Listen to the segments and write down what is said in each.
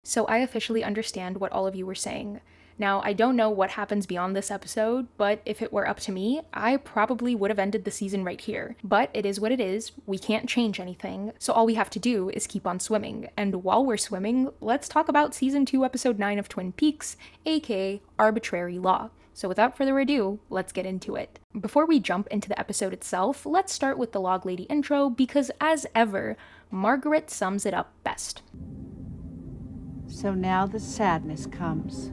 So I officially understand what all of you were saying. Now, I don't know what happens beyond this episode, but if it were up to me, I probably would have ended the season right here. But it is what it is, we can't change anything, so all we have to do is keep on swimming. And while we're swimming, let's talk about Season 2, Episode 9 of Twin Peaks, aka Arbitrary Law. So without further ado, let's get into it. Before we jump into the episode itself, let's start with the Log Lady intro, because as ever, Margaret sums it up best. So now the sadness comes.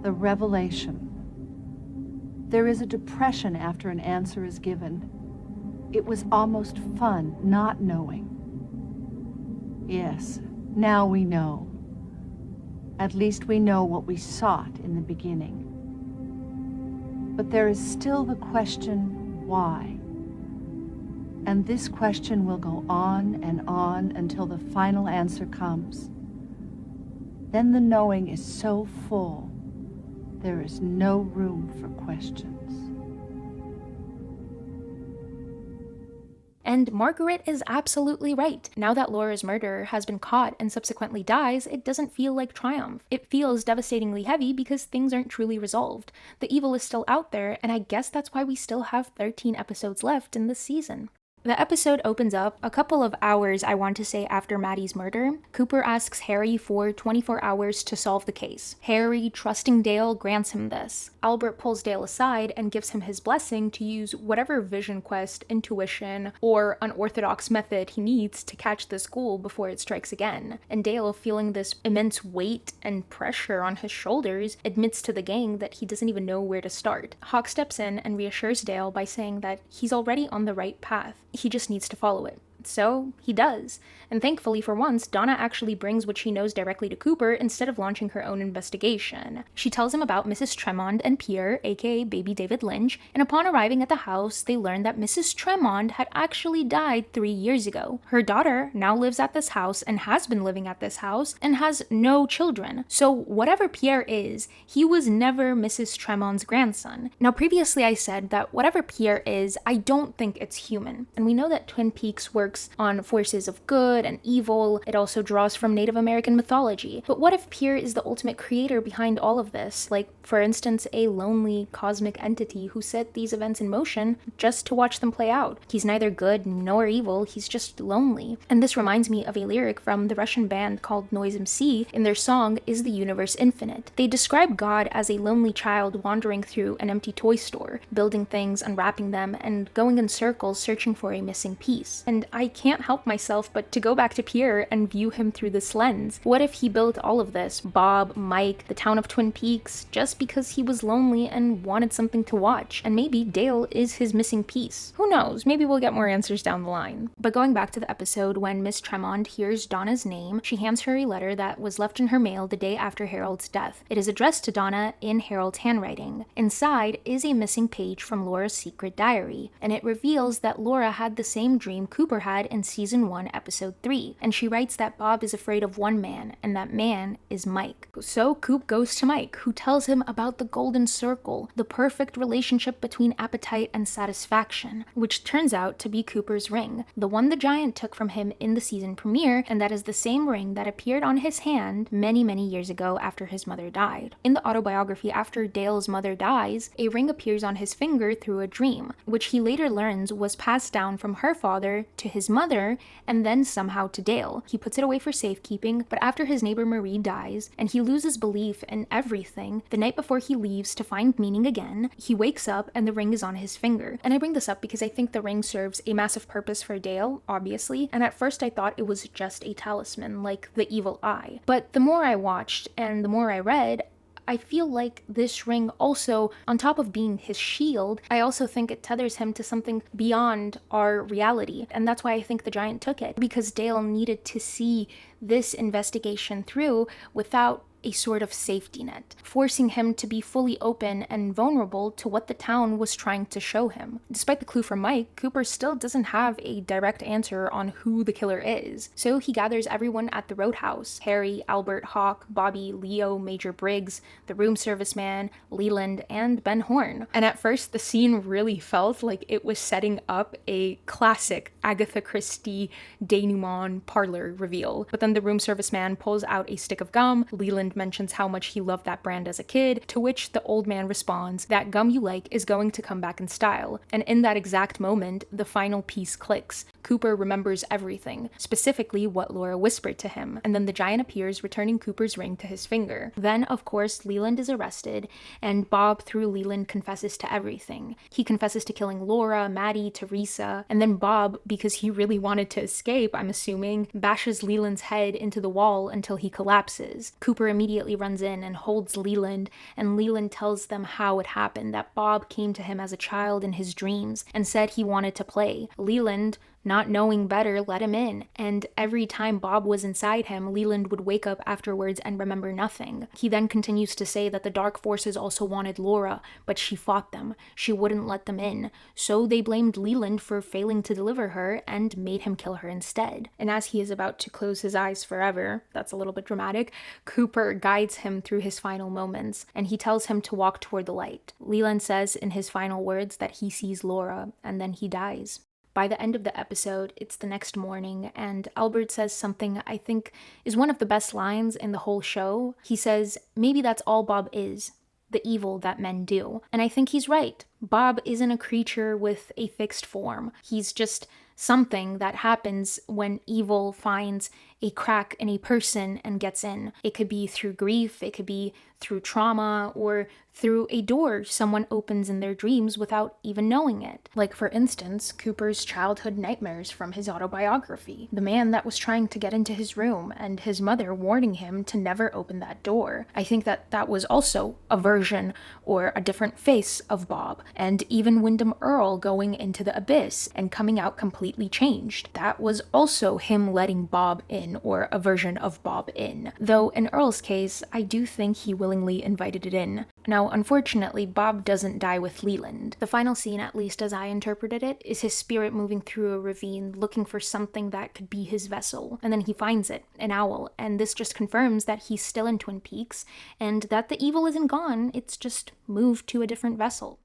The revelation. There is a depression after an answer is given. It was almost fun not knowing. Yes, now we know. At least we know what we sought in the beginning. But there is still the question, why? And this question will go on until the final answer comes. Then the knowing is so full, there is no room for questions. And Margaret is absolutely right. Now that Laura's murderer has been caught and subsequently dies, it doesn't feel like triumph. It feels devastatingly heavy because things aren't truly resolved. The evil is still out there, and I guess that's why we still have 13 episodes left in this season. The episode opens up a couple of hours, I want to say, after Maddie's murder. Cooper asks Harry for 24 hours to solve the case. Harry, trusting Dale, grants him this. Albert pulls Dale aside and gives him his blessing to use whatever vision quest, intuition, or unorthodox method he needs to catch this ghoul before it strikes again. And Dale, feeling this immense weight and pressure on his shoulders, admits to the gang that he doesn't even know where to start. Hawk steps in and reassures Dale by saying that he's already on the right path. He just needs to follow it. So he does. And thankfully for once, Donna actually brings what she knows directly to Cooper instead of launching her own investigation. She tells him about Mrs. Tremond and Pierre, aka Baby David Lynch, and upon arriving at the house, they learn that Mrs. Tremond had actually died 3 years ago. Her daughter now lives at this house and has been living at this house and has no children. So whatever Pierre is, he was never Mrs. Tremond's grandson. Now previously I said that whatever Pierre is, I don't think it's human. And we know that Twin Peaks works on forces of good and evil. It also draws from Native American mythology. But what if Pierre is the ultimate creator behind all of this? Like, for instance, a lonely cosmic entity who set these events in motion just to watch them play out. He's neither good nor evil, he's just lonely. And this reminds me of a lyric from the Russian band called Noise MC in their song Is the Universe Infinite? They describe God as a lonely child wandering through an empty toy store, building things, unwrapping them, and going in circles searching for a missing piece. And I can't help myself but to go back to Pierre and view him through this lens. What if he built all of this, Bob, Mike, the town of Twin Peaks, just because he was lonely and wanted something to watch? And maybe Dale is his missing piece. Who knows? Maybe we'll get more answers down the line. But going back to the episode, when Miss Tremond hears Donna's name, she hands her a letter that was left in her mail the day after Harold's death. It is addressed to Donna in Harold's handwriting. Inside is a missing page from Laura's secret diary, and it reveals that Laura had the same dream Cooper had in Season 1, Episode 3, and she writes that Bob is afraid of one man, and that man is Mike. So Coop goes to Mike, who tells him about the golden circle, the perfect relationship between appetite and satisfaction, which turns out to be Cooper's ring, the one the giant took from him in the season premiere, and that is the same ring that appeared on his hand many, many years ago after his mother died. In the autobiography After Dale's Mother Dies, a ring appears on his finger through a dream, which he later learns was passed down from her father to his mother, and then somehow to Dale. He puts it away for safekeeping, but after his neighbor Marie dies, and he loses belief in everything, the night before he leaves to find meaning again, he wakes up and the ring is on his finger. And I bring this up because I think the ring serves a massive purpose for Dale, obviously, and at first I thought it was just a talisman, like the evil eye. But the more I watched and the more I read, I feel like this ring also, on top of being his shield, I also think it tethers him to something beyond our reality. And that's why I think the giant took it, because Dale needed to see this investigation through without a sort of safety net, forcing him to be fully open and vulnerable to what the town was trying to show him. Despite the clue from Mike, Cooper still doesn't have a direct answer on who the killer is, so he gathers everyone at the Roadhouse: Harry, Albert, Hawk, Bobby, Leo, Major Briggs, the room service man, Leland, and Ben Horn. And at first, the scene really felt like it was setting up a classic Agatha Christie denouement parlor reveal. But then the room service man pulls out a stick of gum. Leland mentions how much he loved that brand as a kid, to which the old man responds, "That gum you like is going to come back in style." And in that exact moment, the final piece clicks. Cooper remembers everything, specifically what Laura whispered to him, and then the giant appears, returning Cooper's ring to his finger. Then, of course, Leland is arrested, and Bob, through Leland, confesses to everything. He confesses to killing Laura, Maddie, Teresa, and then Bob, because he really wanted to escape, I'm assuming, bashes Leland's head into the wall until he collapses. Cooper immediately runs in and holds Leland, and Leland tells them how it happened, that Bob came to him as a child in his dreams and said he wanted to play. Leland, not knowing better, let him in, and every time Bob was inside him, Leland would wake up afterwards and remember nothing. He then continues to say that the dark forces also wanted Laura, but she fought them. She wouldn't let them in, so they blamed Leland for failing to deliver her and made him kill her instead. And as he is about to close his eyes forever, that's a little bit dramatic, Cooper guides him through his final moments, and he tells him to walk toward the light. Leland says in his final words that he sees Laura, and then he dies. By the end of the episode, it's the next morning, and Albert says something I think is one of the best lines in the whole show. He says, "Maybe that's all Bob is, the evil that men do." And I think he's right. Bob isn't a creature with a fixed form. He's just something that happens when evil finds a crack in a person and gets in. It could be through grief, it could be through trauma, or through a door someone opens in their dreams without even knowing it. Like, for instance, Cooper's childhood nightmares from his autobiography. The man that was trying to get into his room and his mother warning him to never open that door. I think that was also a version or a different face of Bob. And even Wyndham Earle going into the abyss and coming out completely changed. That was also him letting Bob in, or a version of Bob in. Though in Earle's case, I do think he willingly invited it in. Now, unfortunately, Bob doesn't die with Leland. The final scene, at least as I interpreted it, is his spirit moving through a ravine looking for something that could be his vessel. And then he finds it, an owl, and this just confirms that he's still in Twin Peaks, and that the evil isn't gone, it's just moved to a different vessel.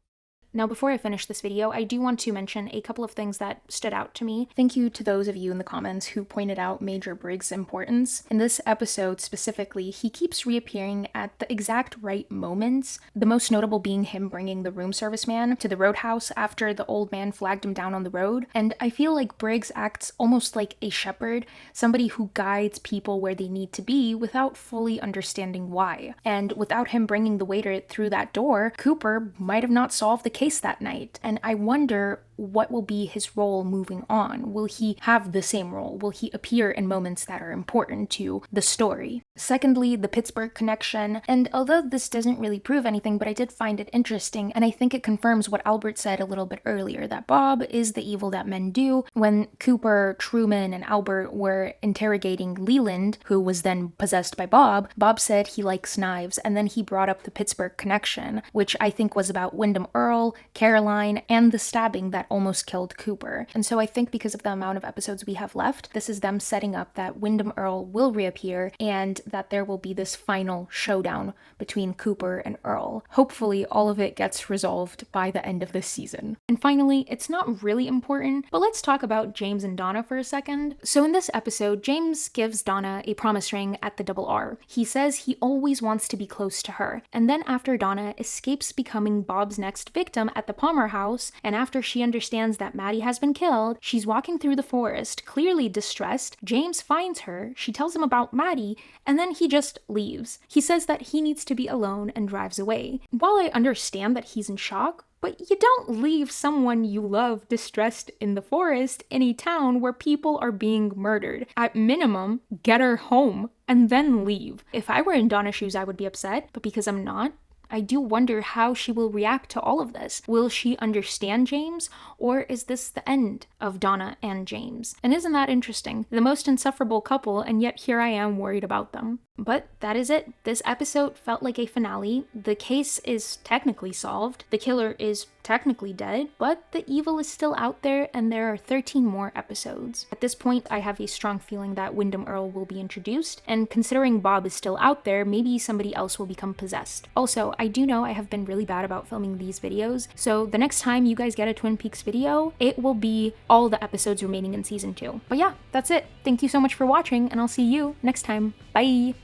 Now, before I finish this video, I do want to mention a couple of things that stood out to me. Thank you to those of you in the comments who pointed out Major Briggs' importance. In this episode specifically, he keeps reappearing at the exact right moments, the most notable being him bringing the room service man to the Roadhouse after the old man flagged him down on the road. And I feel like Briggs acts almost like a shepherd, somebody who guides people where they need to be without fully understanding why. And without him bringing the waiter through that door, Cooper might have not solved the case that night, and I wonder what will be his role moving on. Will he have the same role? Will he appear in moments that are important to the story? Secondly, the Pittsburgh connection, and although this doesn't really prove anything, but I did find it interesting, and I think it confirms what Albert said a little bit earlier, that Bob is the evil that men do. When Cooper, Truman, and Albert were interrogating Leland, who was then possessed by Bob, Bob said he likes knives, and then he brought up the Pittsburgh connection, which I think was about Wyndham Earle, Caroline, and the stabbing that almost killed Cooper. And so I think because of the amount of episodes we have left, this is them setting up that Wyndham Earle will reappear and that there will be this final showdown between Cooper and Earle. Hopefully all of it gets resolved by the end of this season. And finally, it's not really important, but let's talk about James and Donna for a second. So in this episode, James gives Donna a promise ring at the Double R. He says he always wants to be close to her. And then after Donna escapes becoming Bob's next victim at the Palmer house, and after she understands that Maddie has been killed, she's walking through the forest, clearly distressed. James finds her, she tells him about Maddie, and then he just leaves. He says that he needs to be alone and drives away. While I understand that he's in shock, but you don't leave someone you love distressed in the forest in a town where people are being murdered. At minimum, get her home and then leave. If I were in Donna's shoes, I would be upset, but because I'm not, I do wonder how she will react to all of this. Will she understand James, or is this the end of Donna and James? And isn't that interesting? The most insufferable couple, and yet here I am worried about them. But that is it. This episode felt like a finale. The case is technically solved. The killer is technically dead, but the evil is still out there, and there are 13 more episodes. At this point, I have a strong feeling that Wyndham Earl will be introduced, and considering Bob is still out there, maybe somebody else will become possessed. Also, I do know I have been really bad about filming these videos, so the next time you guys get a Twin Peaks video, it will be all the episodes remaining in season 2. But yeah, that's it. Thank you so much for watching, and I'll see you next time. Bye!